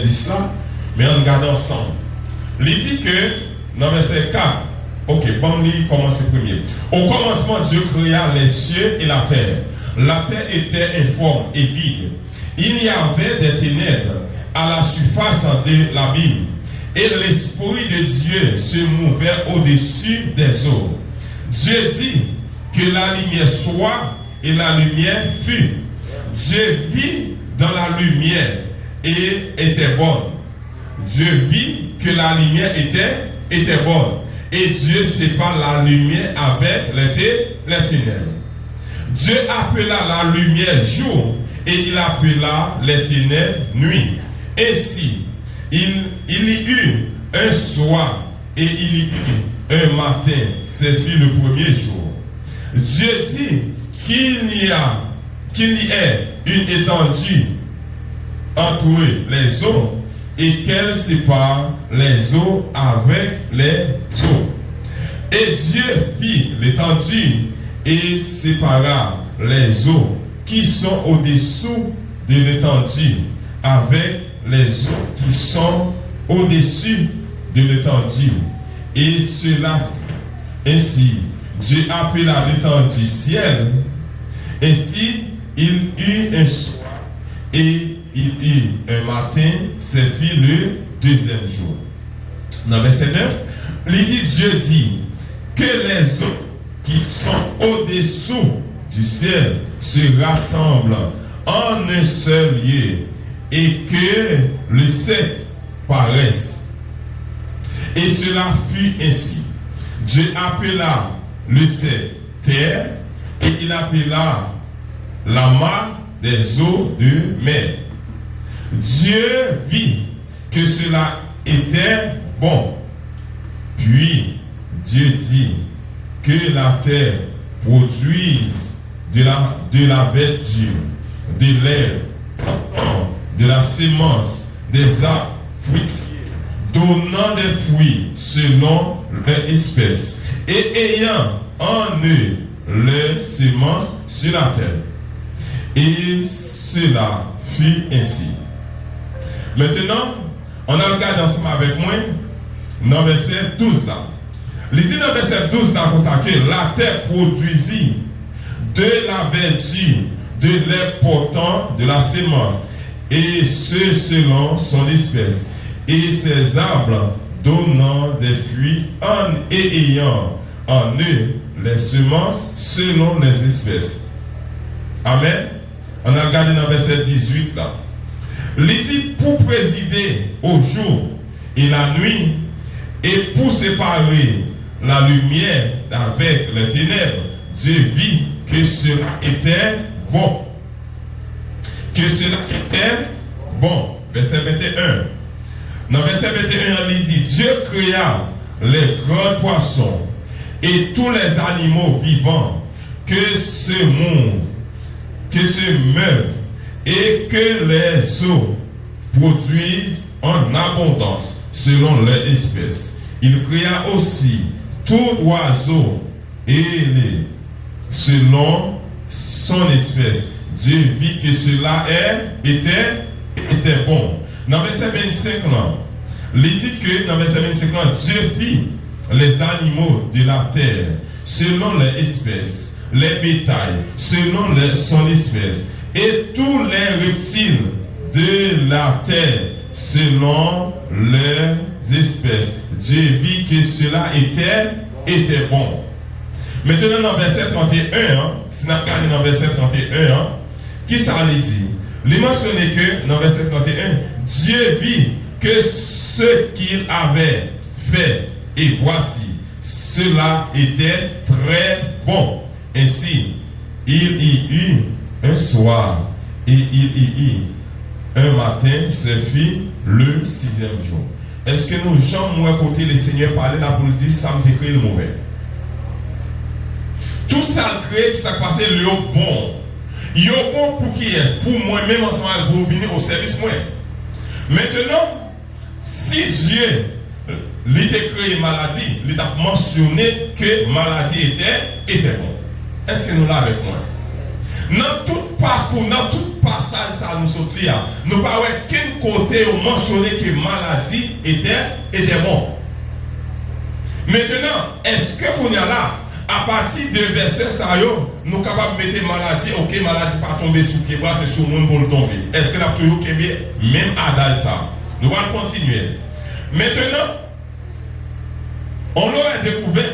10 là, mais on regarde ensemble. Il dit que, dans verset 4, ok, bon, il commence premier. Au commencement, Dieu créa les cieux et la terre. La terre était informe et vide. Il y avait des ténèbres à la surface de l'abîme. Et l'Esprit de Dieu se mouvait au-dessus des eaux. Dieu dit que la lumière soit, et la lumière fut. Dieu vit dans la lumière et était bonne. Dieu vit que la lumière était bonne. Et Dieu sépare la lumière avec les ténèbres. Dieu appela la lumière jour et il appela les ténèbres nuit. Ainsi, il y eut un soir et il y eut un matin. C'est fut le premier jour. Dieu dit qu'il y ait une étendue entre les eaux et qu'elle sépare les eaux avec les eaux. Et Dieu fit l'étendue et sépara les eaux qui sont au-dessous de l'étendue avec les eaux qui sont au-dessus de l'étendue. Et cela, ainsi, Dieu appela l'étendue ciel. Ainsi, il eut un soir et il eut un matin, c'est fut le deuxième jour. Dans verset 9, il dit, Dieu dit que les eaux qui sont au-dessous du ciel se rassemblent en un seul lieu et que le ciel paraisse. Et cela fut ainsi. Dieu appela le ciel terre et il appela la mar des eaux de mer. Dieu vit que cela était bon. Puis Dieu dit que la terre produise de la verdure, de l'herbe, de la sémence, des arbres fruitiers, donnant des fruits selon leur espèce, et ayant en eux leur sémence sur la terre. Et cela fut ainsi. Maintenant, on a regardé ensemble avec moi dans verset 12 là. Il dit dans verset 12 là comme ça que la terre produisit de la verdure, de l'herbe portant de la sémence, et ce selon son espèce, et ses arbres donnant des fruits et ayant en eux les semences selon les espèces. Amen. On a regardé dans verset 18 là. Il dit pour présider au jour et la nuit, et pour séparer la lumière avec les ténèbres, Dieu vit que cela était bon. Que cela était bon. Verset 21. Dans verset 21, il dit, Dieu créa les grands poissons et tous les animaux vivants que se meuvent et que les eaux produisent en abondance selon leur espèce. Il créa aussi tout oiseau et selon son espèce. Dieu vit que cela était bon. Dans verset 25, il dit que dans verset 25, Dieu fit les animaux de la terre selon leur espèce, les bétails selon son espèce, et tous les reptiles de la terre selon leurs espèces. Dieu vit que cela était bon. Maintenant, dans verset 31, si nous regardons dans verset 31, qui ça lui dit? Il mentionne que dans verset 31, Dieu vit que ce qu'il avait fait, et voici, cela était très bon. Ainsi, il y eut un soir et il y eut un matin, c'est fut le 6e jour. Est-ce que nous, gens, moi, côté le Seigneur parlait là pour nous dire, ça me décrit le mauvais? Tout ça crée qui s'est passé le bon. Il est bon pour qui est? Pour moi-même, ensemble avec vous, venir au service moi. Maintenant, si Dieu il t'a créé maladie, il t'a mentionné que maladie était bon. Est-ce que nous l'avons avec moi? Dans tout parcours, dans tout passage, ça nous saute là. Nous ne pouvons pas qu'un côté mentionner que maladie était bon. Maintenant, est-ce que qu'on y a là, à partir de verset ça, nous sommes capables de mettre maladie, ok, maladie pas tomber sous pied, c'est sur le monde pour le tomber. Est-ce que la toujours même à ça? Nous allons continuer. Maintenant, on l'aurait découvert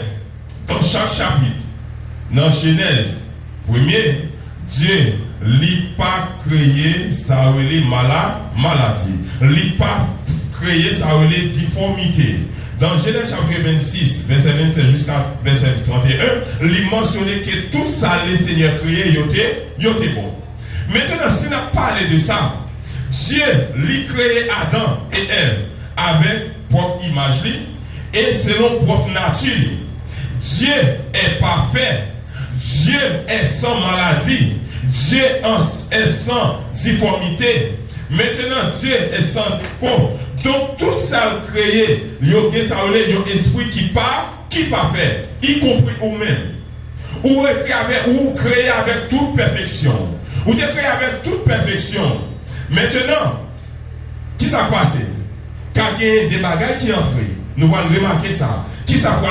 dans chaque chapitre, dans Genèse, premier, Dieu n'a pas créé ça les maladies, il n'a pas créé ça les difformités. Dans Genèse chapitre 26, verset 27 jusqu'à verset 31, il mentionnait que tout ça, les seigneurs créés, il était bon. Maintenant, si on a parlé de ça, Dieu lui créé Adam et Ève avec propre image et selon propre nature. Dieu est parfait. Dieu est sans maladie. Dieu est sans difformité. Maintenant, Dieu est sans défaut. Donc, tout ça créé, il y a un esprit qui parfait, y compris vous-même. Ou créé avec toute perfection. Ou créé avec toute perfection. Maintenant, qui s'est passé? Quand il y a des bagages qui entrent, nous allons remarquer ça. Qui ça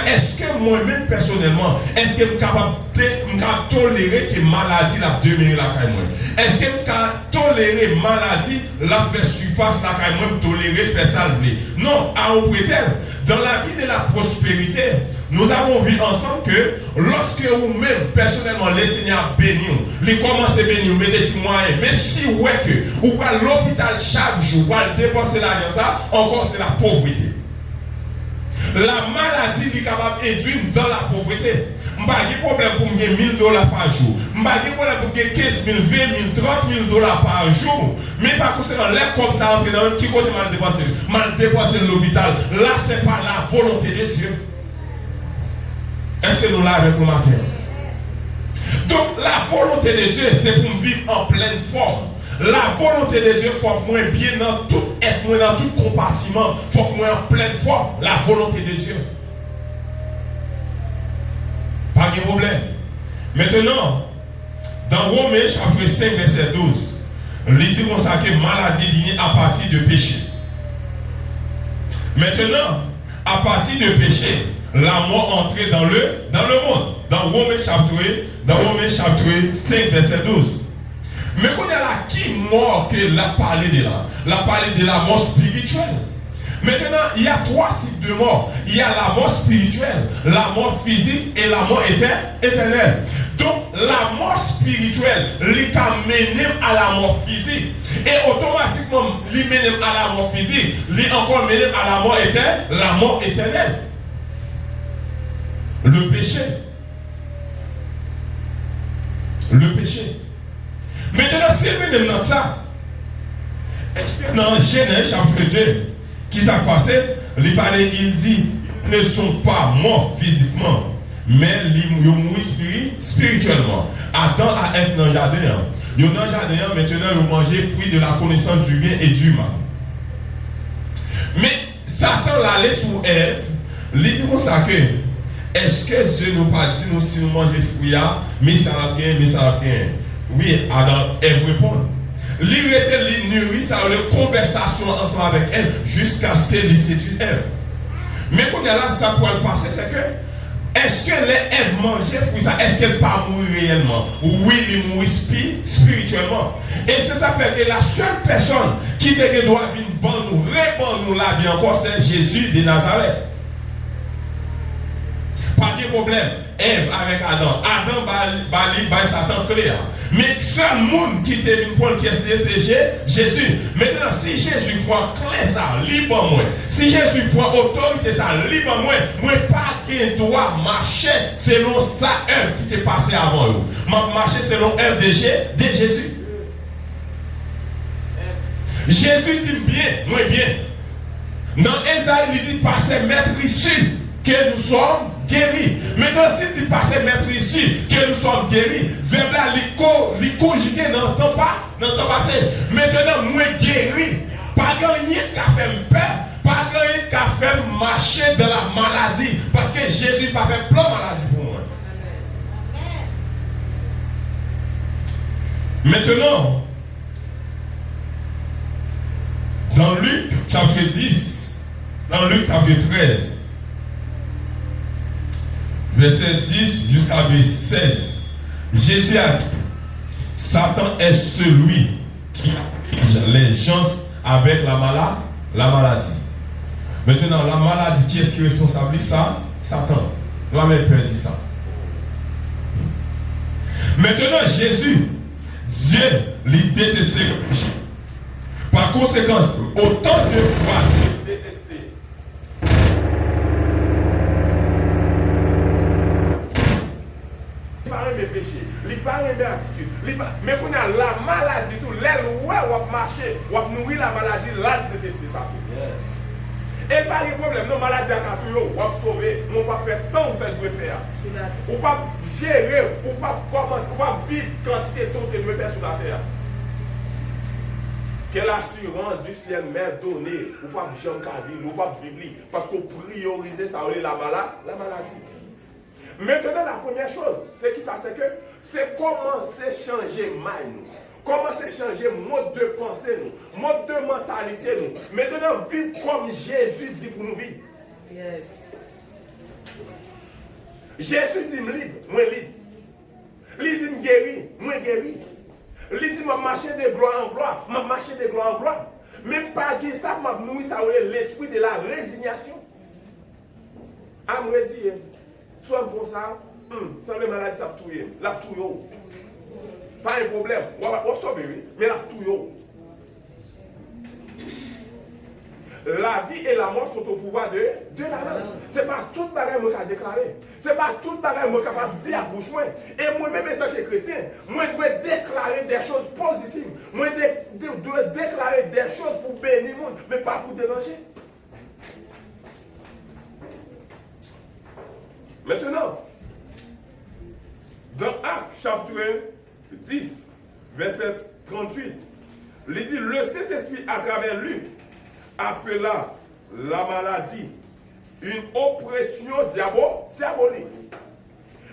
est-ce que moi-même personnellement, est-ce que je suis capable de tolérer que maladie la demeurer la caille moi? Est-ce que je suis capable de tolérer maladie la faire surface la caille moi, tolérer faire ça le non, à un prétexte. Dans la vie de la prospérité, nous avons vu ensemble que lorsque vous-même, personnellement, les seigneurs bénissent, les commencez à bénir, vous mettez des moyens, mais si vous voyez que vous allez à l'hôpital chaque jour, vous allez dépenser l'argent, encore c'est la pauvreté. La maladie est capable d'induire dans la pauvreté. Je n'ai pas de problème pour gagner $1000 par jour. Je n'ai pas de problème pour gagner 15 000, 20 000, 30 000 $ par jour. Mais par contre, c'est l'air comme ça, entrer dans qui côté mal dépensé. Mal dépensé l'hôpital. Là, ce n'est pas la volonté de Dieu. Est-ce que nous l'avons avec nous matin? Donc, la volonté de Dieu, c'est pour vivre en pleine forme. La volonté de Dieu, il faut que moi bien dans tout être, moi dans tout compartiment, il faut que moi en pleine forme. La volonté de Dieu. Pas de problème. Maintenant, dans Romains chapitre 5, verset 12, il dit comme ça que maladie vient à partir de péché. Maintenant, à partir de péché, la mort entrée dans le monde. Dans Romains chapitre 5, verset 12. Mais qu'on a là qui mort que l'a parlé de là? L'a parlé de la mort spirituelle. Maintenant, il y a trois types de morts. Il y a la mort spirituelle, la mort physique et la mort éternelle. Donc, la mort spirituelle, il mène à la mort physique. Et automatiquement, il mène à la mort physique, il encore mène à la mort éternelle. Le péché. Le péché. Maintenant, si elle mène dans ça, dans Genèse chapitre 2, qui s'est passé, il dit, ils ne sont pas morts physiquement, mais ils mourent spirituellement. Adam a Ève dans le jardin. Ils dans le jardin, maintenant, ils mangent fruit de la connaissance du bien et du mal. Mais Satan l'allait sur Ève, il dit comme ça que, est-ce que Dieu nous pas dit, nous, si nous mangeons fruit, mais ça va bien, mais ça va bien? Oui, Adam, Ève répond. Il était nourri, ça a une conversation ensemble avec elle jusqu'à ce qu'elle séduise Ève. Mais quand là, ça pourrait le passer, c'est que est-ce que les Ève mangeaient fruit ça? Est-ce qu'elle pas mourir réellement? Oui, il mourit spirituellement. Et c'est ça fait que la seule personne qui doit venir répondre nous la vie encore, c'est Jésus de Nazareth. Pas de problème. Ève avec Adam. Adam va Satan clair. Mais seul monde qui te vient pour le question, c'est Jésus. Maintenant, si Jésus prend clair ça, libre moi. Si Jésus prend autorité ça, libre moi pas qu'il doit marcher selon ça œuvre qui t'est passé avant vous. Marcher selon œuvre de Jésus. Jésus dit bien, moi bien. Dans Esaïe, il dit passer maître ici que nous sommes guéris. Maintenant, si tu passes mettre ici, que nous sommes guéris, verbe là, les conjuguer dans le temps passé. Maintenant, moi guéri. Pas rien qui a fait peur, pas rien qui a fait marcher dans la maladie. Parce que Jésus n'a pas fait plein de maladies pour moi. Maintenant, dans Luc chapitre 10, dans Luc chapitre 13, verset 10 jusqu'à verset 16, Jésus a dit, Satan est celui qui afflige les gens avec la maladie. Maintenant, la maladie, qui est-ce qui responsabilise ça? Satan. La même peur dit ça. Maintenant, Jésus, Dieu, lui détestait le péché. Par conséquent, autant de fois Dieu détestait. Il paraît mes péchés, il paraît mes attitudes, mais quand il y a la maladie, tout, l'aile, ouais, on va marcher, on va nourrir la maladie, là, détester ça. Et pas de problème, non, maladie à tout, on va sauver, on va faire tant que tu dois faire. On va gérer, on va commencer, on va vivre quantité de temps que tu dois faire sur la terre. Quelle assurance du ciel m'est donnée, ou pas Jean Caville, ou pas Bible, parce qu'on priorise ça, la maladie. Maintenant, la première chose, c'est qui ça, c'est que c'est commencer à changer mind. Commencer à changer mode de pensée, nous, mode de mentalité. Nous. Maintenant, vivre comme Jésus dit pour nous vivre. Yes. Jésus dit libre, moi libre. Il dit guéri, moi guéri. Il dit m'a marché de gloire en gloire, m'a marché de gloire en gloire. Même pas que ça, m'a nourri ça l'esprit de la résignation. À me résigner. Soit comme ça, sans les maladies, ça va touiller. La touille. Pas un problème. On va sauver, oui, mais la touille. La vie et la mort sont au pouvoir de la langue. Ce n'est pas toute bagarre que je déclarer. Ce n'est pas toute bagarre que je suis capable de dire à bouche. Et moi-même, en tant que chrétien, moi, je dois déclarer des choses positives. Moi, je dois déclarer des choses pour bénir le monde, mais pas pour déranger. Maintenant, dans Actes chapitre 10, verset 38, il dit, le Saint-Esprit à travers lui appela la maladie une oppression diabolique.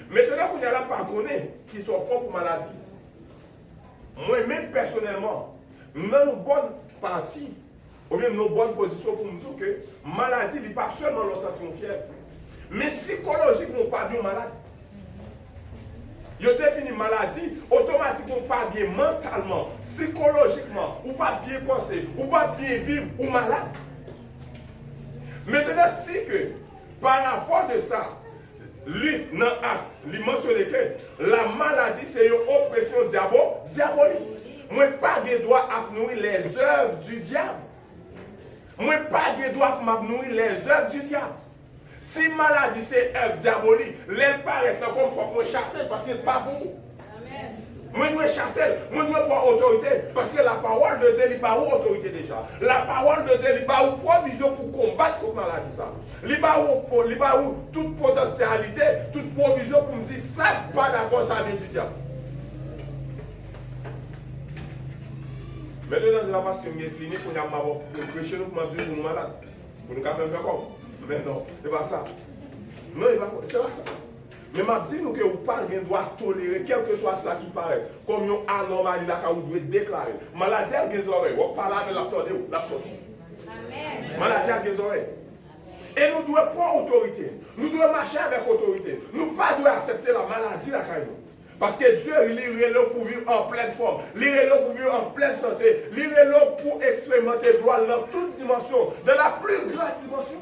Maintenant, vous n'allez pas connaître qui sont propres maladies. Moi-même, personnellement, dans une bonne partie, ou même dans une bonne position pour nous dire que maladie n'est pas seulement le sentiment fièvre, mais psychologiquement, pas bien malade. Vous définissez maladie, automatiquement pas bien mentalement, psychologiquement, ou pas bien penser, ou pas bien vivre, ou malade. Maintenant, si que, par rapport de ça, lui, dans l'acte, il mentionne que la maladie, c'est une oppression diabolique. Moi, pas de droit à nourrir les œuvres du diable. Moi, pas de droit à nourrir les œuvres du diable. Si maladie c'est œuvre diabolique, l'elle paraît comme faut moi chasser parce qu'il n'est pas bon. Moi je dois chasser, moi je dois prendre autorité parce que la parole de Dieu n'est pas autorité déjà. La parole de Dieu n'est pas provision pour combattre contre la maladie ça. Il n'est pas toute potentialité, toute provision pour me dire ça pas d'accord ça vient du diable. Maintenant je vais parce que mes cliniques on a pour prêcher nous pour me dire pour nous malades. Pour nous faire un peu comme. Mais non, ce n'est pas ça. Non, c'est pas ça. Mais je dis que vous ne doit pas tolérer, quel que soit ça qui paraît, comme une anomalie que vous devez déclarer. Maladie a des oreilles, vous parlez avec l'attendez, la sortie. Maladie a des oreilles. Et nous devons prendre autorité. Nous devons marcher avec autorité. Nous ne devons pas accepter la maladie là. Parce que Dieu, il est là pour vivre en pleine forme. Il est là pour vivre en pleine santé. Il est là pour expérimenter gloire dans toute dimension, dans la plus grande dimension.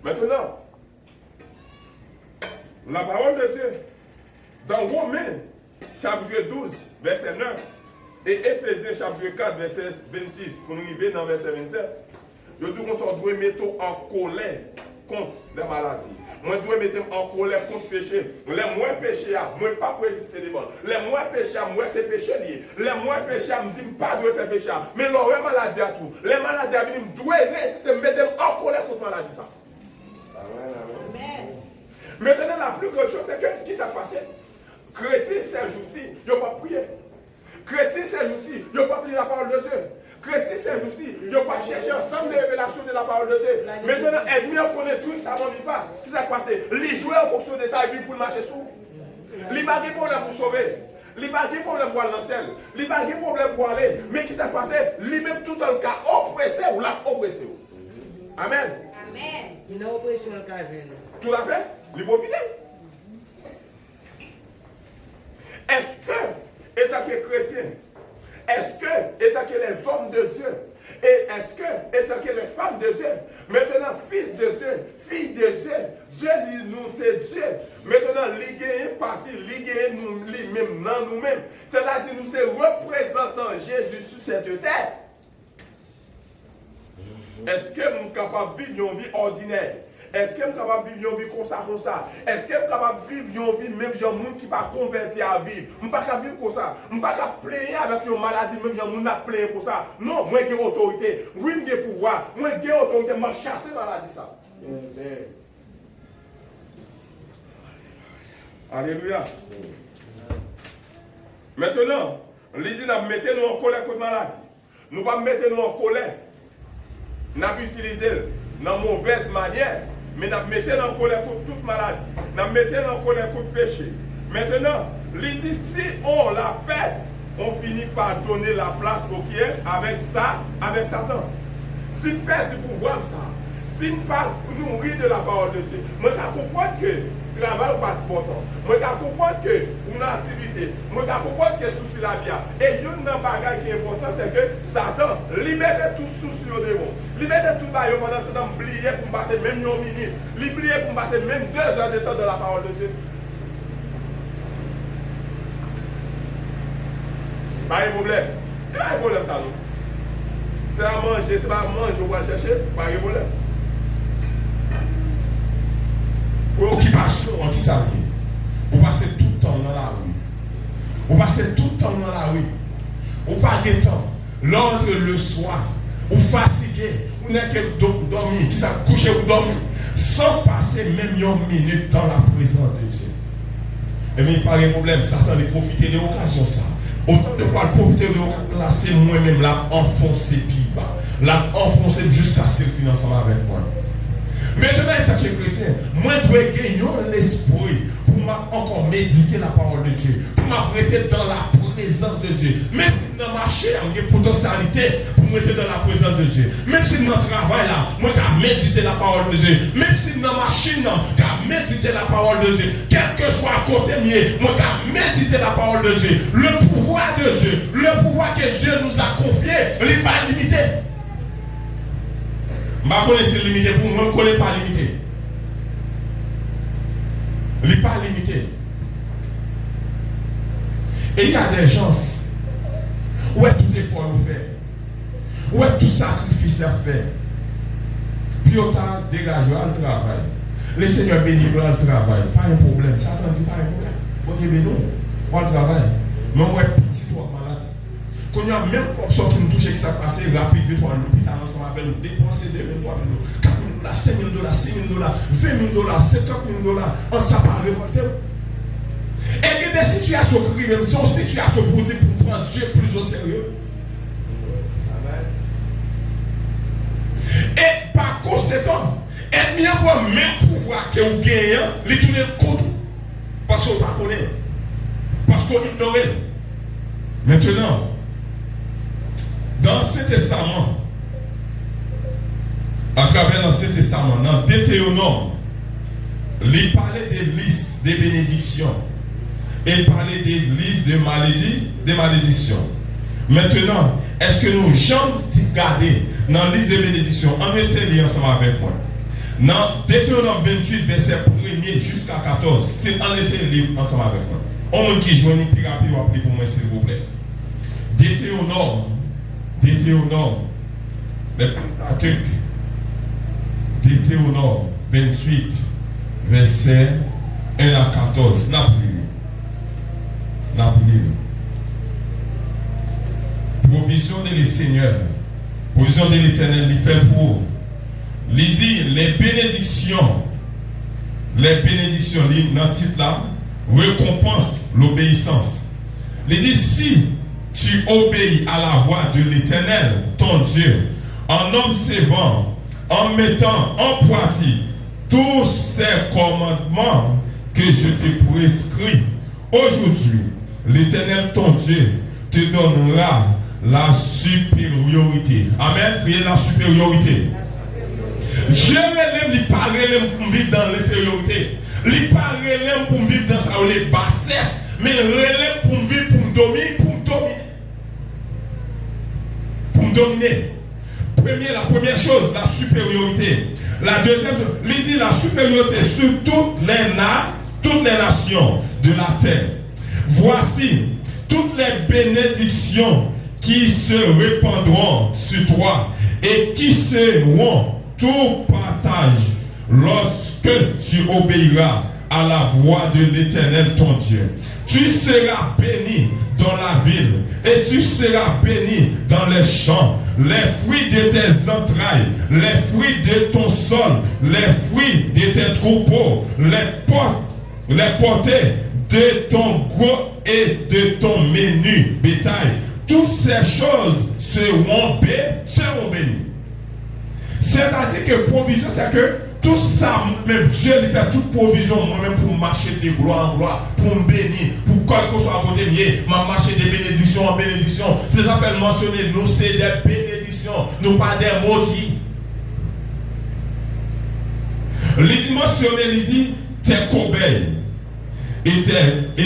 Maintenant, la parole de Dieu, dans Romains, chapitre 12, verset 9, et Éphésiens, chapitre 4, verset 26, pour nous arriver dans verset 27, nous devons mettre en colère contre la maladie. Moi, je dois mettre en colère contre le péché. Les moins péchés, moi, pas pour résister devant. Les moins péchés, moi, c'est péché lié. Les moins péchés, je me dis pas de faire péché. Mais l'autre maladie à tout. Les maladies à venir, je dois résister, mettre en colère contre la maladie. Ça. Amen. Maintenant, la plus grande chose, c'est que, qui s'est passé? Chrétien, ces jours-ci, ils n'ont pas prié. Chrétien, ces jours-ci, ils n'ont pas prié la parole de Dieu. Chrétien, ces jours-ci, ils n'ont pas cherché ensemble les révélations de la parole de Dieu. Maintenant, ennemi, on connaît tout ça avant qu'il passe. Qui s'est passé? Les joueurs en fonction de ça, et puis pour marcher sous. Il n'y a pas de problème pour sauver. Il n'y a pas de problème pour aller dans le ciel. Il n'y a pas de problème pour aller. Mais qui s'est passé? Lui-même tout dans le cas oppressé ou l'a oppressé. Amen. Amen. Il n'a oppression le cas. Tout à fait. Il profite. Est-ce que, étant que chrétien, est-ce que, étant que les hommes de Dieu, et est-ce que, étant que les femmes de Dieu, maintenant fils de Dieu, fille de Dieu, Dieu dit nous c'est Dieu, maintenant liguer une partie, liguer nous lui-même, dans nous-mêmes, c'est-à-dire nous c'est représentant Jésus sur cette terre. Est-ce que nous sommes capables de vivre une vie ordinaire? Est-ce que nous sommes capables de vivre une vie comme ça? Est-ce que nous sommes capables de vivre une vie même si monde qui va convertir à vivre? Je ne peux pas vivre comme ça. Je ne peux pas plaindre avec une maladie même si on a plaint comme ça. Non, moi j'ai autorité. Oui, j'ai pouvoir. Moi j'ai autorité. Je chasse la maladie ça. Alléluia. Maintenant, les dit nous mettons en colère contre la maladie. Nous ne pas mettre nous en colère. Nous utilisons dans mauvaise manière. Mais nous mettons en colère contre toute maladie. Nous mettons en colère contre péché. Maintenant, il dit si on la paix, on finit par donner la place au qui est avec ça, avec Satan. Si nous perdons du pouvoir, ça, si nous ne pas nourrir de la parole de Dieu, je comprends que le travail n'est pas important. Je comprends que une activité, je comprends que souci la vie. Et une bagage qui est important, c'est que Satan, il met tout souci au démon. Il met tout bail pendant ce temps, oublier pour passer même une minute, oublier pour passer même 2 heures de temps de la parole de Dieu. Pas de problème. Il n'y a pas de problème, ça. C'est à manger, c'est pas à manger, on va chercher, pas de problème. Préoccupation qui s'allie. Vous passez tout le temps dans la rue. Vous passez tout le temps dans la rue. Vous pas de temps. L'ordre le soir. Vous fatigué. Vous n'êtes que dormir. Qui s'est couché ou dormir. Sans passer même une minute dans la présence de Dieu. Et mais il n'y a pas de problème. Satan a profité de l'occasion ça. Autant de fois profiter de l'occasion là, c'est moi-même là enfoncé plus bas. Là enfoncé jusqu'à ce qu'il finisse ensemble avec moi. Maintenant, en tant que chrétien, moi, je dois gagner l'esprit pour encore méditer la parole de Dieu, pour m'arrêter dans la présence de Dieu. Même si dans ma chair, j'ai potentialité pour m'arrêter dans la présence de Dieu. Même si dans le travail, là, moi, je méditer la parole de Dieu. Même si dans ma machine, je méditer la parole de Dieu. Quel que soit à côté de moi, je méditer la parole de Dieu. Le pouvoir de Dieu, le pouvoir que Dieu nous a confié, il n'est pas limité. Je ne connais pas limité pour moi, je ne connais pas limité. Il n'est pas limité. Et il y a des gens où est tout effort fait, où est tout sacrifice fait. Puis autant dégagé le travail. Le Seigneur bénit le travail. Pas un problème. Ça ne dit pas un problème. Bon Dieu bénit, on le travail. Mais on est petit ou malade. Quand il y a même comme qui nous touche qui s'est passé rapide, vite à l'hôpital ensemble avec nous, dépenser 2 000, 3 000 $, 4 000 $, 5 000 $, 6 000 $, 20 000 $, 50 000 $, on s'est pas révolté. Et il y a des situations qui même sont situations pour dire pour prendre Dieu plus au sérieux. Et par conséquent, et bien pour même pouvoir que vous gagnez, les tourner contre. Parce qu'on ne connaît pas. Parce qu'on ignore. Maintenant, dans ce testament, à travers l'Ancien Testament, dans Deutéronome, il parlait des listes des bénédictions et il parlait des listes de malédictions. Maintenant, est-ce que nous jamais regardé dans la liste des bénédictions? On essaie de lire ensemble avec moi. Dans Deutéronome 28, verset 1er jusqu'à 14, c'est on essaie de lire ensemble avec moi. On me qui joue une plus rapide ou appelez pour moi s'il vous plaît. Deutéronome, le Pentateuque, Deutéronome 28, verset 1 à 14. Provision de Seigneur, provision de l'Éternel, il fait pour. Il dit les bénédictions, dans le titre là, récompense l'obéissance. Il dit si tu obéis à la voix de l'Éternel, ton Dieu, en observant, en mettant en pratique tous ces commandements que je te prescris Aujourd'hui, l'Éternel ton Dieu te donnera la supériorité. Amen. Priez la supériorité. Dieu ne pas pour vivre dans l'infériorité. Il pas pour vivre dans sa bassesse, mais il pour vivre pour dominer. Pour dominer. La première chose, la supériorité. La deuxième chose, il dit la supériorité sur toutes les nations de la terre. Voici toutes les bénédictions qui se répandront sur toi et qui seront tout partage lorsque tu obéiras à la voix de l'Éternel ton Dieu. Tu seras béni dans la ville et tu seras béni dans les champs. Les fruits de tes entrailles, les fruits de ton sol, les fruits de tes troupeaux, les portées de ton gros et de ton menu bétail. Toutes ces choses seront bénies. C'est-à-dire que provision, c'est que tout ça, même Dieu lui fait toute provision, moi-même pour marcher de gloire en gloire, pour me bénir, pour quoi que soit à côté de moi, ma marcher de bénédiction en bénédiction. C'est ça qu'elle mentionner, nous c'est des bénédictions, nous pas des maudits. Il mentionne, il dit, tes corbeilles et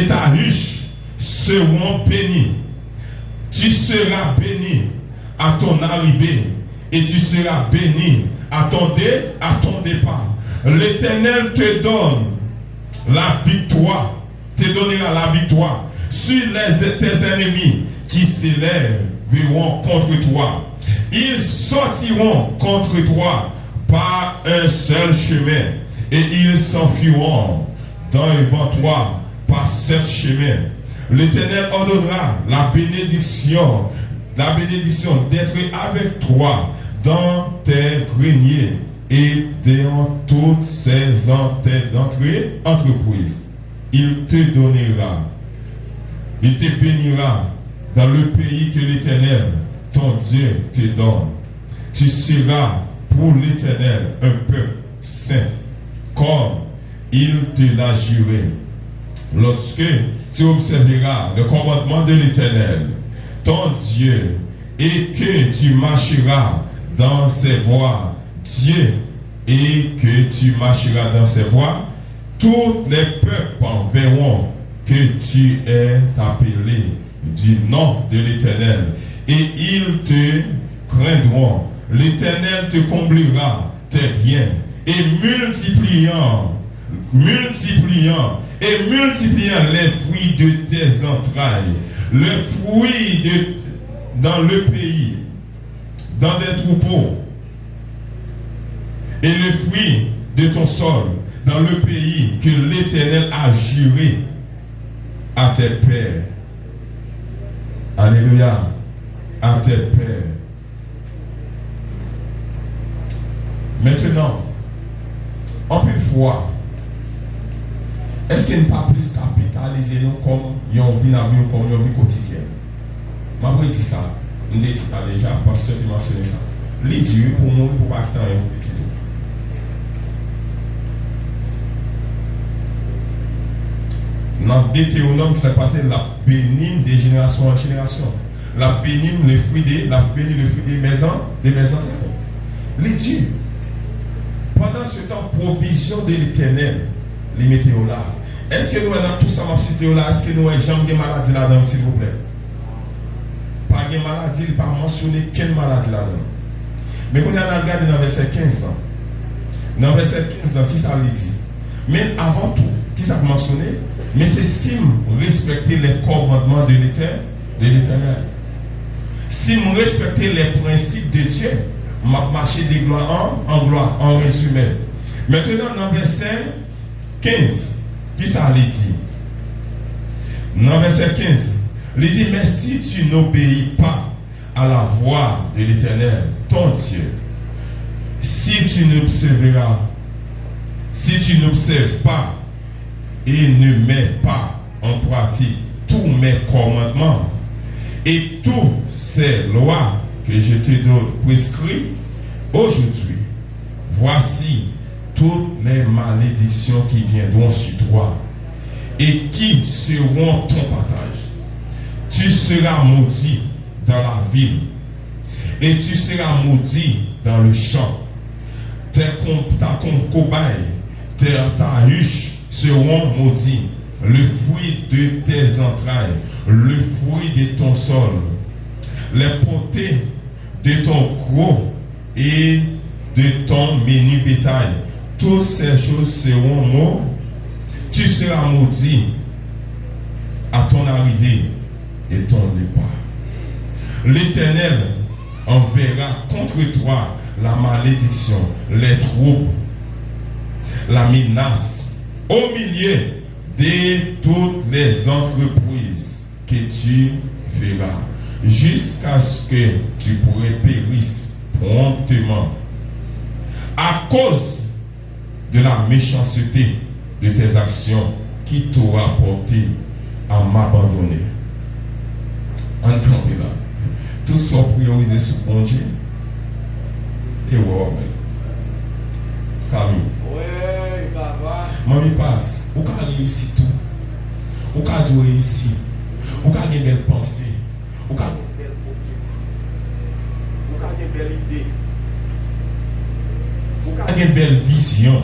ta ruche seront bénies. Tu seras béni à ton arrivée et tu seras béni à ton départ. L'Éternel te donne la victoire, te donnera la victoire sur tes ennemis qui s'élèveront contre toi. Ils sortiront contre toi par un seul chemin et ils s'enfuiront devant toi par sept chemins. L'Éternel ordonnera la bénédiction d'être avec toi dans tes greniers et dans toutes ces entreprises. Il te donnera, il te bénira dans le pays que l'Éternel, ton Dieu, te donne. Tu seras pour l'Éternel un peuple saint, comme il te l'a juré. Lorsque tu observeras le commandement de l'Éternel, ton Dieu, et que tu marcheras dans ses voies, Dieu, et que tu marcheras dans ses voies, tous les peuples verront que tu es appelé du nom de l'Éternel, et ils te craindront. L'Éternel te comblera tes biens, et multipliant les fruits de tes entrailles, les fruits dans le pays, dans des troupeaux, et les fruits de ton sol, dans le pays que l'Éternel a juré à tes pères. Alléluia, à tes pères. Maintenant, en plus fois, est-ce qu'il n'y a pas plus capitaliser nous comme une vie comme une vie quotidienne? Je vais dire ça, je l'ai dit déjà, parce que je mentionné ça. Les dieux pour moi, pour pas quitter un petit peu. Dans Deutéronome qui s'est passé, la bénime des générations en génération. La bénime le fruit des maisons, les dieux. Pendant ce temps, provision de l'Éternel, les météos là. Est-ce que nous avons tout ça m'a cité là? Est-ce que nous avons jamais de maladie là-dedans, s'il vous plaît? Pas de maladie, il n'a pas mentionné quelle maladie là-dedans. Mais quand on a regardé dans le verset 15, dans le verset 15, qui ça lui dit? Mais avant tout, qui ça mentionné? Mais c'est si respecter les commandements de l'Éternel. Si respecter les principes de Dieu, m'a marché de gloire en gloire, en résumé. Maintenant, dans le verset 15, qui ça lui dit? Dans le verset 15, il dit, mais si tu n'obéis pas à la voix de l'Éternel, ton Dieu, si tu n'observes pas et ne mets pas en pratique tous mes commandements et toutes ces lois que je te donne prescrits aujourd'hui, voici toutes les malédictions qui viendront sur toi et qui seront ton partage. Tu seras maudit dans la ville et tu seras maudit dans le champ. Ta cobaye, ta huche seront maudits. Le fruit de tes entrailles, le fruit de ton sol, les potées de ton gros et de ton menu bétail. Toutes ces choses seront maudites. Tu seras maudit à ton arrivée et ton départ. L'Éternel enverra contre toi la malédiction, les troubles, la menace au milieu de toutes les entreprises que tu feras, jusqu'à ce que tu périsses promptement à cause de la méchanceté de tes actions qui t'aura porté à m'abandonner. En campé là, tous sont priorisés sur mon Dieu. Et ouais, Camille. Ouais, papa. Mamie passe, ou quand réussi tout, ou quand tu réussis, ou quand une belle pensée, ou quand Une belle objectif. Ou quand une belle idée. ou quand une belle vision,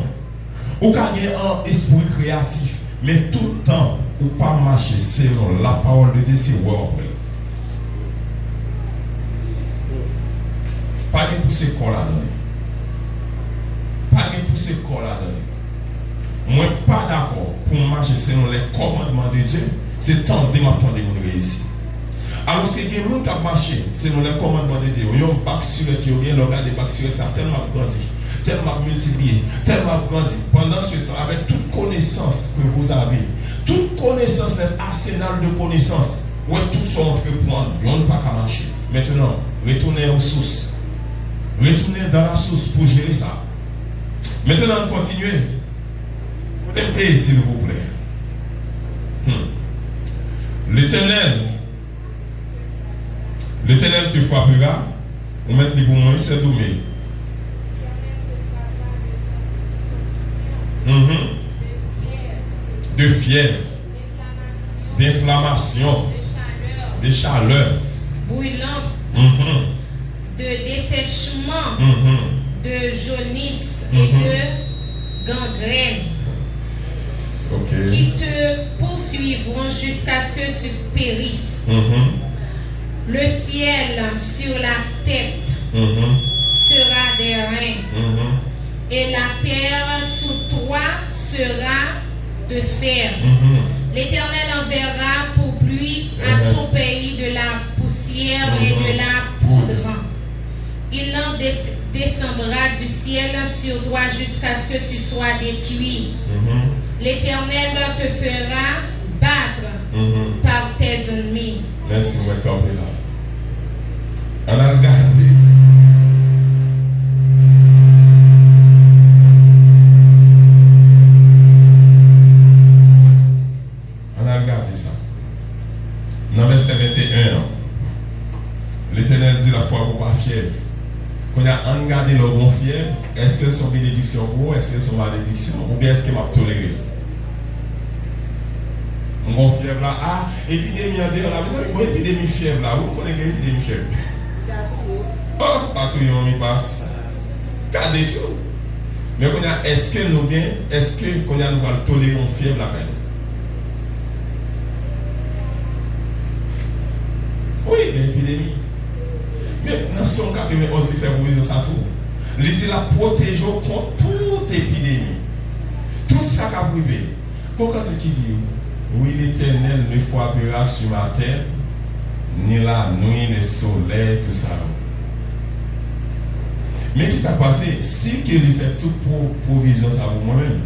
ou quand un esprit créatif, mais tout le temps, ou pas marcher selon la parole de Dieu, c'est ouais après. Pas de pousser corps là-dedans. Pas de pousser corps là-dedans. Moi, pas d'accord pour marcher selon les commandements de Dieu. C'est temps de m'attendre de réussir. Alors que les gens qui marché selon les commandements de Dieu, ils ont un bac sur le qui ont regardé bac sur ça tellement grandi, tellement multiplié, tellement grandi. Pendant ce temps, avec toute connaissance que vous avez, toute connaissance, cet arsenal de connaissances, où tout sont entreprendre, ils n'ont pas qu'à marcher. Maintenant, retournez aux sources. Retournez dans la source pour gérer ça. Maintenant, continuez. Vous devez payer, s'il vous plaît. L'Éternel te frappera. Ou mettre les pour moi, c'est dommage. De fièvre, d'inflammation, de chaleur, brûlant, de dessèchement, de jaunisse et de gangrène, qui te poursuivront jusqu'à ce que tu périsses. Le ciel sur la tête sera des reins, et la terre sous toi sera de fer. L'Éternel enverra pour pluie à ton pays de la poussière et de la poudre. Il en descendra du ciel sur toi jusqu'à ce que tu sois détruit. L'Éternel te fera battre par tes ennemis. Merci, moi, camper là. On a regardé. On a regardé ça. Dans verset 21, l'Éternel dit la foi pour pas fièvre. Quand on a regardé le bon fièvre, est-ce qu'elles sont bénédictions pour vous, est-ce qu'elles sont malédictions, ou bien est-ce qu'elles m'ont toléré? Mon fièvre là, ah, épidémie en dehors là, mais ça veut dire épidémie fièvre là, vous connaissez l'épidémie fièvre? Oh, pas tout le monde y passe. Gardez tout. Mais qu'on a, est-ce que nous gagnons, est-ce que qu'on a nous va tolérer une fièvre là quand oui, l'épidémie. Mais dans son cas, il ose faire provision ça tout. Il dit la protéger contre toute épidémie. Tout ça qui a privé. Pourquoi tu dis oui, l'Éternel ne frappera sur ma terre, ni la nuit, ni le soleil, tout ça. Mais qui s'est passé? Si il fait toute provision ça pour moi-même,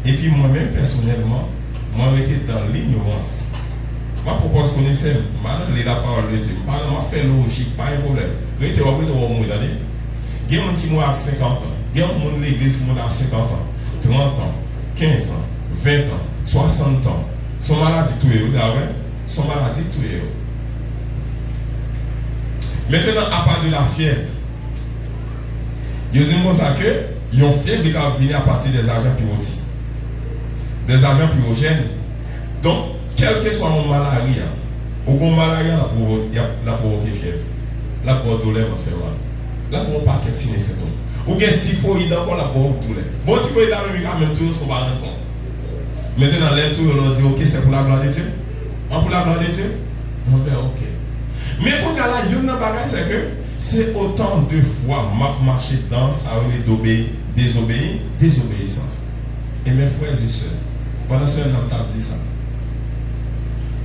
et puis moi-même personnellement, moi j'étais dans l'ignorance. Je propose qu'on essaie, je la parole de Dieu, je fais logique, pas un problème. Je vais te dire, il y a des gens qui mourent à 50 ans, il y a des gens qui l'église qui mourent à 50 ans, 30 ans, 15 ans, 20 ans, 60 ans. Son maladie tout est, vous savez? Son maladie tout est. Maintenant, à part de la fièvre, je dis moi ça que, il y a une fièvre qui va venir à partir des agents pyrotiques. Des agents pyrogènes. Donc, quel que soit mon maladie, ou mon maladie, la provoquer fièvre, la pour douleur, va faire mal. Là, pour un paquet de signes symptômes. Ou bien typhoïde encore, la pour douleur. Bon, typhoïde, là, même tout, son pas rendre compte. Maintenant, l'air tout, on dit, ok, c'est pour la gloire de Dieu. Pour la gloire de Dieu? On dit, ok. Mais pour que là, il y a un bagage, c'est que c'est autant de fois m'a marché dans ça, on est désobéissance. Et mes frères et sœurs, pendant ce temps, on dit ça.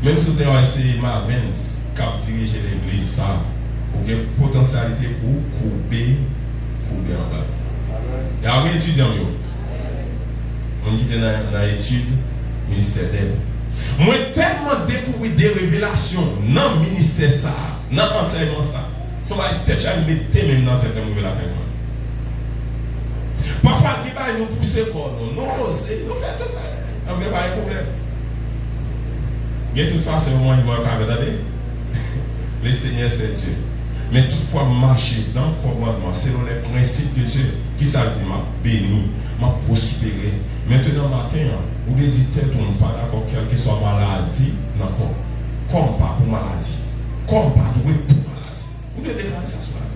Même si on a essayé ma Vince, qui a dirigé l'église, ça, il y a une potentialité pour couper en bas. Il y a un étudiant, on qui est dans l'étude, ministère d'aide. Moi, tellement découvert des révélations dans le ministère, ça, dans l'enseignement, ça. Ça va être tête à mettre même dans la tête de la peine. Parfois, il va nous pousser pour nous. Nous oser, nous faire tout ça. On n'a pas de problème. Mais de toute façon, moi, il va regarder. Le Seigneur, c'est Dieu. Mais toutefois, marcher dans le commandement, selon les principes de Dieu, qui ça dit, m'a béni, m'a prospéré. Maintenant, matin, vous devez dire, on ne pas d'accord, quelle que soit maladie, non, comme pas pour maladie, comme pas pour maladie. Vous devez déclarer ça sur la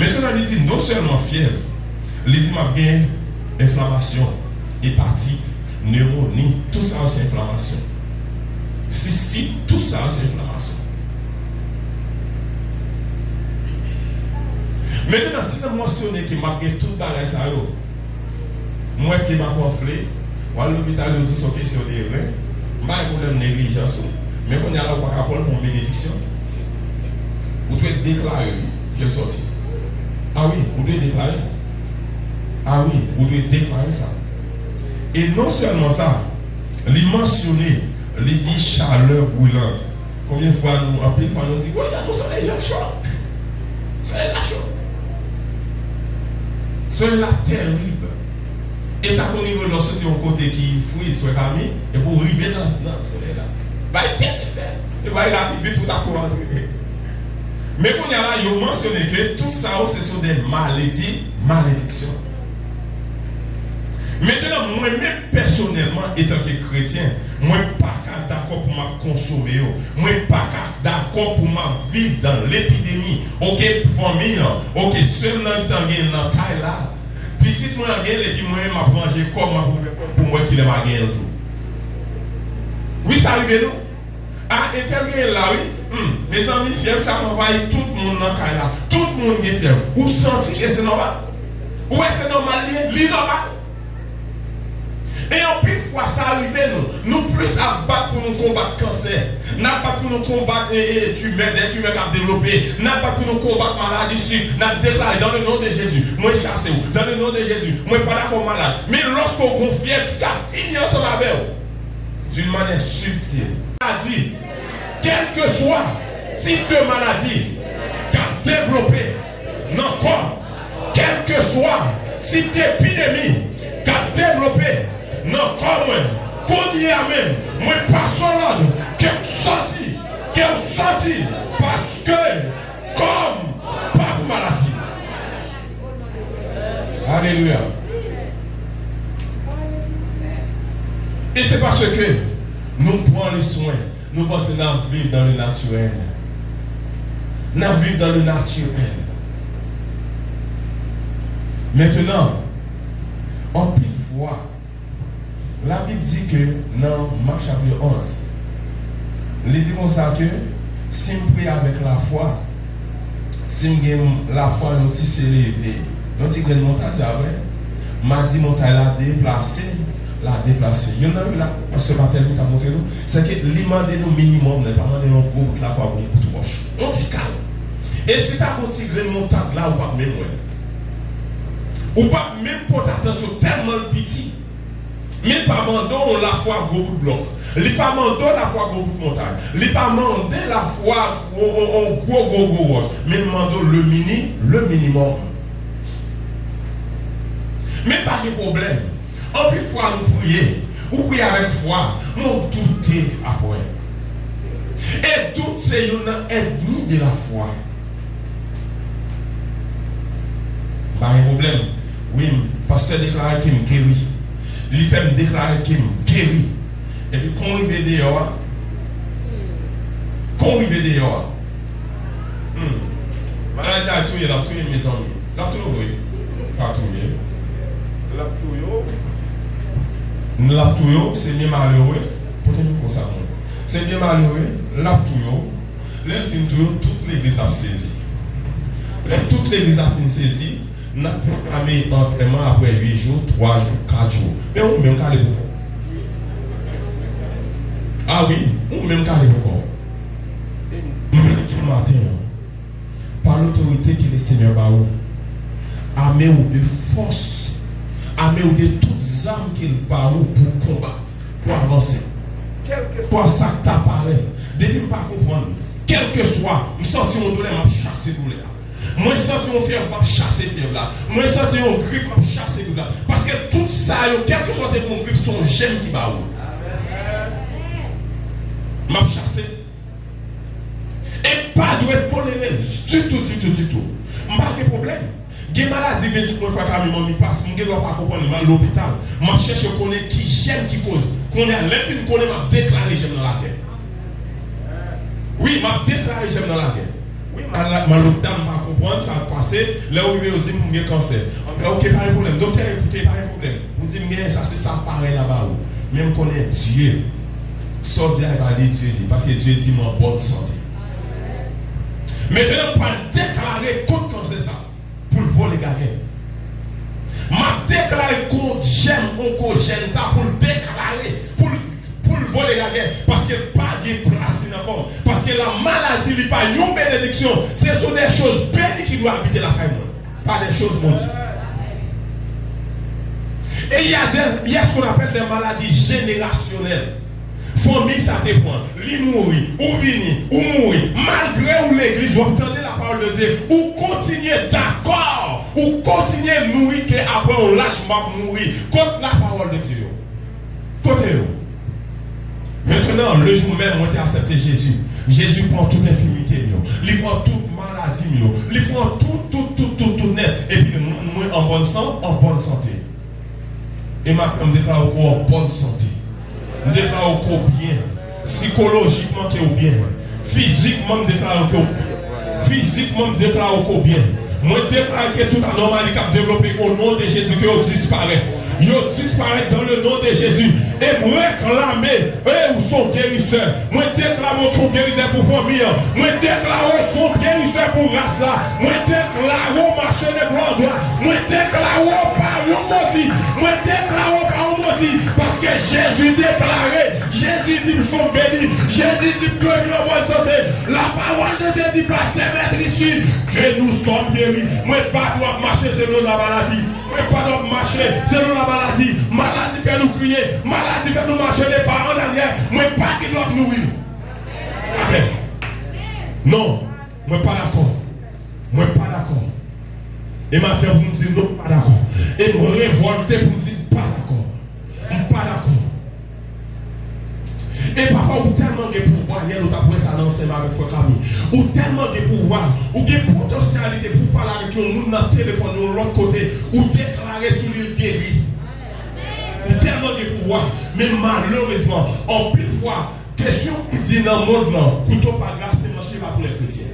vie. Maintenant, il dit, non seulement fièvre, il dit, m'a bien inflammation, hépatite, pneumonie, tout ça, c'est inflammation. Cystite, tout ça, c'est inflammation. Maintenant, si vous mentionnez que m'a bien tout bagage ça, moi qui m'a gonflé, ou à l'hôpital, tout ce question des reins, je n'ai pas de problème de négligence, mais on a là par rapport à mon bénédiction. Vous devez déclarer qu'elle sortit. Ah oui, vous devez déclarer. Ah oui, vous devez déclarer ça. Et non seulement ça, il mentionner, il dit chaleur brûlante. Combien de fois nous, en plus de fois nous dit, regarde, nous sommes les gens chauds. Soyez là chaud. Soyez là terrible. Et ça qu'on niveau de sortir un côté qui fouille sur Camille et pour arriver dans ce soleil là. Bah terrible. Et bah il a vite pour ta courante. Mais qu'on y a là, il a mentionné que tout ça ce sont des malédictions. Maintenant, moi-même personnellement, étant que chrétien, moi pas d'accord pour ma consommer, moi pas d'accord pour ma vivre dans l'épidémie. Ok, famille, ok, seul dans le temps dans caille là. Petit moi en et puis moi-même m'a manger comme pour moi qui l'ai pas gagné tout. Oui, ça arrive non? Ah, et tel là oui. Mes amis fièvre ça m'envoie tout le monde dans caille là. Tout le monde est fièvre. Vous sentez que c'est normal? Ouais, c'est normal, c'est normal. Et en plus de fois, ça arrive, nous plus à battre pour nous combattre le cancer, n'a pas pour nous combattre des tumeurs qui ont développé, n'a pas pour nous combattre maladie, n'a déclaré dans le nom de Jésus, moi chassez vous, dans le nom de Jésus, moi pas d'accord malade. Mais lorsqu'on confie, qui a fini ensemble avec vous, d'une manière subtile, maladie, quel que soit type de maladie qui a développé dans le corps, quel que soit type d'épidémie qui a développé. Non, comme moi, qu'on y a même, moi pas solide, qu'elle sorti, parce que, comme, pas pour maladie. Alléluia. Et c'est parce que nous prenons les soins, nous pensons à vivre dans le naturel. Nous vivons dans le naturel. Maintenant, en pile fois, la Bible dit que dans Marc chapitre 11, il dit comme ça que si je prie avec la foi, si je la foi, nous s'est élevé, nous avons une montagne après, m'a dit montagne la déplacer. Il y en a eu la foi, parce que Martin nous a montré nous, c'est que l'imande nous minimum, n'est pas demander un groupe la foi pour tout proche. On dit calme. Et si tu as une montagne là, ou pas même ou pas même porter attention tellement petit. Mais pas mandon la foi gros bout de bloc. Il pas mandon la foi gros bout de montagne. Il pas mandé la foi gros roche. Mais il mandon le minimum. Mais pas de problème. En plus fois nous prier, ou prier avec foi, nous douter après. Et doute c'est un ennemi de la foi. Pas de problème. Oui, pasteur déclare qu'il me guérit. Il fait me déclarer qu'il me guérit. Et puis, quand il est dehors, maladie a tué, la tué mes amis. La tué, oui. Pas tué. La tué, c'est bien malheureux. Pour ça, c'est bien malheureux. La tué, les films tué, toute l'église a saisi. Toute l'église a saisi. N'a programmé entraînement après 8 jours, 3 jours, 4 jours. Mais on même calé beaucoup. Ah oui, on même calé beaucoup. Tout matin, par l'autorité que le Seigneur va vous, armez-vous de force, armez-vous de toutes armes qu'il va vous pour combattre, pour avancer. Pour ça que t'apparaît, depuis ne pas comprendre, quel que soit, nous sortons de douleur, je chasse douleur. Moi, je sens mon fièvre, je chasse fièvre là. Moi, je sens mon grippe, je chasse grippe là. Parce que tout ça, quel que soit mon grippe, sont j'aime qui va où. Je chasse. Et pas de être toléré. Du tout. Je n'ai pas de problème. Il y a des maladies qui sont pas mi passe, je ne dois pas comprendre l'hôpital. Je cherche à connaître qui j'aime, qui cause. Qu'on a l'infini connaît, je déclaré j'aime dans la guerre. Oui, je déclaré j'aime dans la guerre. Oui, ma l'hôpital ne va pas comprendre, ça va passer. Là où il dit que j'ai un cancer. Ok, pas de problème. Docteur, écoutez, pas de problème. Vous dites que ça, c'est ça, pareil là-bas. Même qu'on est Dieu. Sortir il va dire Dieu dit. Parce que Dieu dit en bonne santé. Maintenant, on va déclarer contre cancer ça. Pour le voler gagner. Je déclaré contre j'aime, contre j'aime ça. Pour le déclarer. Pour le voler gagner. Parce qu'il n'y a pas de place. Parce que la maladie n'est pas une bénédiction. Ce sont des choses bénies qui doivent habiter la famille. Pas des choses maudites. Et il y a ce qu'on appelle des maladies générationnelles. Famille, ça dépend. Li mourir, ou venir, ou mourir. Malgré où l'église, vous entendez la parole de Dieu, ou continuer d'accord, ou continuer à mourir, qu'après on lâche mourir. Contre la parole de Dieu. Côté-vous. Maintenant, le jour même, moi, j'ai accepté Jésus. Jésus prend toute infirmité, il prend toute maladie, il prend tout net. Et puis, moi, en bonne santé. Et maintenant, je déclare au corps en bonne santé. Je déclare au corps bien. Psychologiquement, qu'il est bien. Physiquement, je déclare au corps bien. Physiquement, je déclare au corps bien. Moi, je déclare que toute anormalité qui a développé au nom de Jésus, que disparaît. Il disparaît dans le nom de Jésus. Et moi réclamer, où sont guérisseurs. Moi déclare son guérisseur pour famille. Moi déclare son guérisseur pour race. Moi déclare marché de gloire. Moi déclare par un maudit. Moi déclare par un maudit. Parce que Jésus déclaré. Jésus dit nous sommes bénis. Jésus dit que nous avons santé. La parole de Dieu dit pas c'est mettre ici. Que nous sommes guéris. Moi pas doit marcher selon la maladie. Moi pas doit marcher selon la maladie. Maladie fait nous crier. Maladie fait nous marcher les parents en arrière. Moi pas qui doit nourrir. Amen. Non, moi pas d'accord. Moi pas d'accord. Et maintenant vous me dites non, pas d'accord. Et me révolter pour me dire pas d'accord. Pas d'accord. Et parfois, vous tellement de pouvoir, il y a notre après ça dans l'enseignement avec Frère Camille. Ou tellement de pouvoir, ou de potentialité pour parler avec nous dans le téléphone de l'autre côté, ou déclarer sur l'île guéri. Il y a tellement de pouvoir, mais malheureusement, en pile fois, question qui dit dans le monde, plutôt pas grave, c'est pas pour les chrétiens.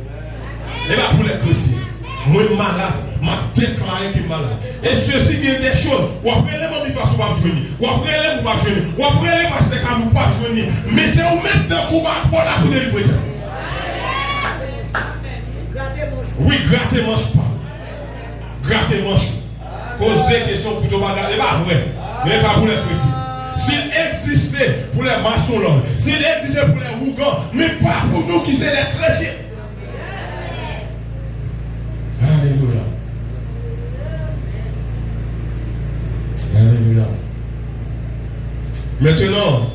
Et pas pour les chrétiens. Moi malade, m'a déclaré qu'il est malade. Et ceci il y a des choses. Ou après les mamans pas souvent venir. Ou après les pas venir. Ou après les pasteurs qui pas venir. Mais c'est au même temps qu'on va pour la pour délivrer. Oui, gratter manche pas. Gratter manche. Poser question pour toi pas pas vrai. Mais pas pour les chrétiens. S'il existait pour les maçons là, s'il existait pour les rougans, mais pas pour nous qui sommes des chrétiens. Alléluia. Alléluia. Maintenant,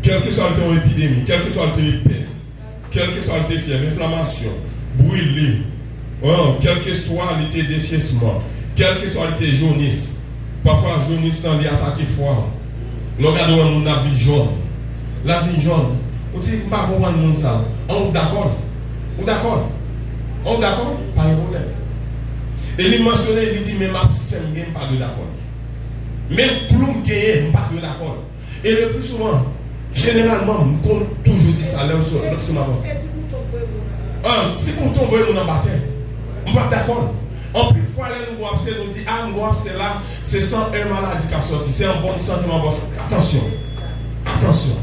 quelle que soit l'épidémie, quelle que soit le peste, quelle que soit le fièvre, inflammation, brûlé, quel que soit le déchirement, quel que soit le jaunisse, parfois jaunisse sans lui attaquer froid. Regardez on a vie jaune. La vie jaune. On dit, je ne comprends pas le ça. On est d'accord. On est d'accord. On est d'accord? Pas de problème. Et il mentionnait, il dit, mais ma psy, je ne pas de d'accord. Même Ploum gagne, pas de d'accord. Et le plus souvent, généralement, on toujours dit ça là sur ma voix. Un petit bouton voyez mon embarquer. On pas d'accord. En plus, fois là nous voir nous dit ah nous voir c'est là, c'est sans un maladie qui a sorti, c'est un bon sentiment. Attention. Attention.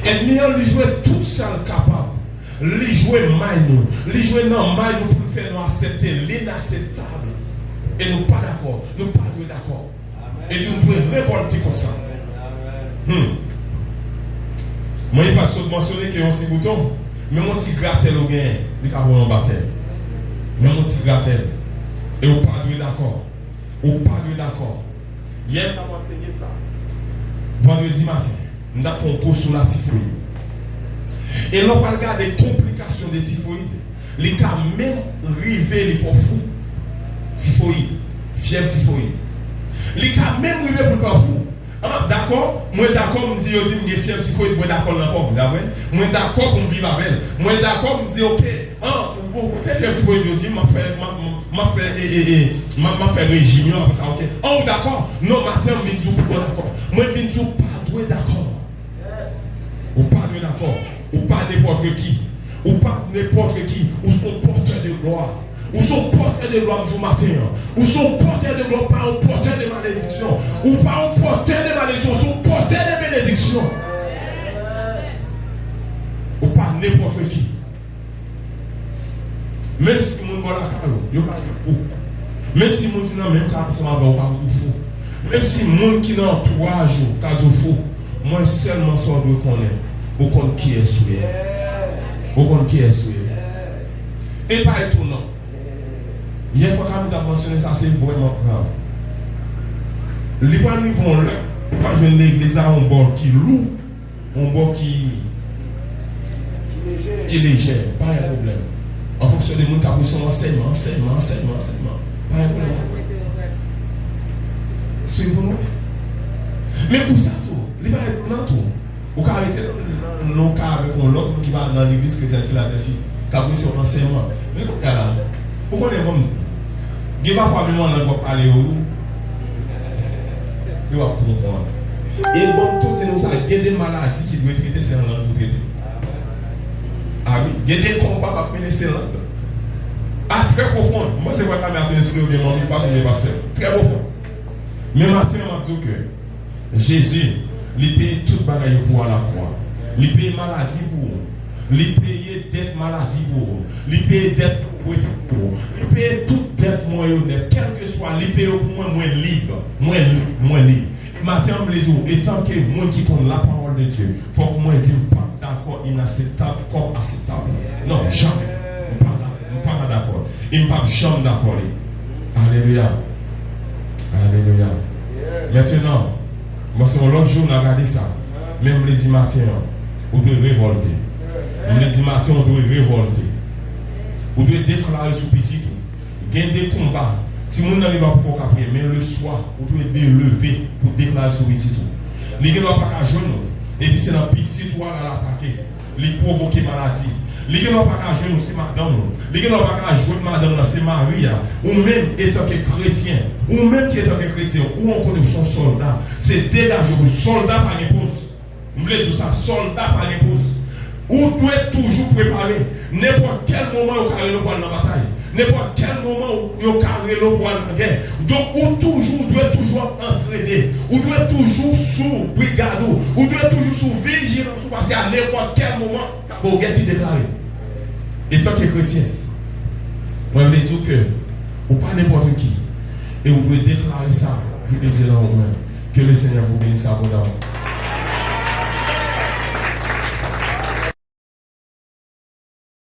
Et nous lui jouer toute seule capable. Lui jouer maïno, lui jouer non maïno pour faire nous accepter l'inacceptable. Et nous pas d'accord, nous pas d'accord. Et nous pouvons révolter comme ça. Moi, il pas mentionné qu'il y a un petit bouton, mais mon petit grattel au gain, il y a un bâtel. Mais mon petit grattel. Et on pas d'accord. On pas d'accord. Hier, on a enseigné ça. Vendredi matin, nous avons fait un cours sur la typhoïde. Et l'on va regarder les complications de typhoïde. Les cas même rivés, les faux fous. Typhoïde, fièvre typhoïde. Les cas même rivés pour le faire fou. Ah, d'accord, moi d'accord, me dit, je dis, fièvre typhoïde, moi d'accord, encore, moi d'accord pour me vivre avec elle. Moi d'accord, me dit, ok, vous faites fièvre typhoïde, je dis, m'a fait régime, après ça, ok. Oh, d'accord, non, matin, je dis, d'accord. Moi, je dis, pas d'accord. Ou pas d'accord. Ou pas n'importe qui. Ou pas n'importe qui. Ou sont porteurs de gloire. Ou sont porteurs de gloire du matin. Ou sont porteurs de gloire, pas un porteur de malédiction. Ou pas un porteur de malédiction, sont porteurs de bénédiction. Ou pas n'importe qui. Même si le monde va la carrière, il n'y a pas de fou. Même si le monde qui n'a même pas de fou. Même si le monde qui n'a pas de fou. Moi seulement ça doit connaître. Au compte qui est souillé. Au compte qui est souillé. Et pas étonnant. Hier, fois qu'on a mentionné ça, c'est vraiment grave. Les parents vont là, pas jouer l'église à un bord qui lourd, un bord qui est léger, pas un problème. En fonction des gens qui ont pris son enseignement. Pas un problème. C'est pour nous. Mais pour ça, tout, les parents dans tout. Ou quand arrêter non cas avec l'autre qui va dans l'église chrétienne de Philadelphie, qui a pris son enseignement. Mais comme là, pourquoi les hommes il va pas vraiment dans parler où il va comprendre. Et bon tout nous ça, il y a des maladies qui doivent traiter ces langues pour traiter. Ah oui, il y a des combats pour mener ces langues. Ah très profond. Moi c'est quoi la mère de l'esprit ou bien mon pas sur les pasteurs. Très profond. Mais maintenant on dit que Jésus il paye toute bagaille pour la croix. Il paye maladie pour vous. Il paye dette maladie pour vous. Il paye dette pour vous. Il paye toute dette moyenne. Quel que soit, il paye pour moi moins libre. Moins libre. Matin, je me dis, étant que moi qui connais la parole de Dieu, il faut que moi dise pas d'accord, inacceptable comme acceptable. Non, jamais. Je ne suis pas d'accord. Il ne suis pas jamais d'accord. Alléluia. Alléluia. Maintenant, moi, c'est l'autre jour, on a regardé ça. Même le matin, on doit révolter. Le matin, on doit révolter. On doit déclarer sous petit tout. Gagner des combats. Si on n'arrive pas pour après, mais le soir, on doit lever pour déclarer sous petit tout. Les gens ne doivent pas jouer. Et puis c'est dans petit tout à l'attaquer. Les provoquer maladie. Les gens ne doivent pas jouer, c'est madame. Les gens ne doivent pas jouer madame, c'est Marie. Ou même étant que chrétien. Ou même qui étant que chrétien. Ou on connaît son soldat. C'est dégagé. Soldat par épouse. Vous voulez tout ça, soldat par épouse. Vous devez toujours préparer. N'importe quel moment vous carrez le poil dans la bataille. N'importe quel moment vous carrez le poil dans la guerre. Donc vous devez toujours entraîner. Vous devez toujours sous brigade. Vous devez toujours sous vigilance. Parce qu'à n'importe quel moment, vous avez qui déclarer. Et tant que chrétien, moi je veux dire que vous pas n'importe qui. Et vous pouvez déclarer ça. Je vais dire dans vous-même. Que le Seigneur vous bénisse abondamment.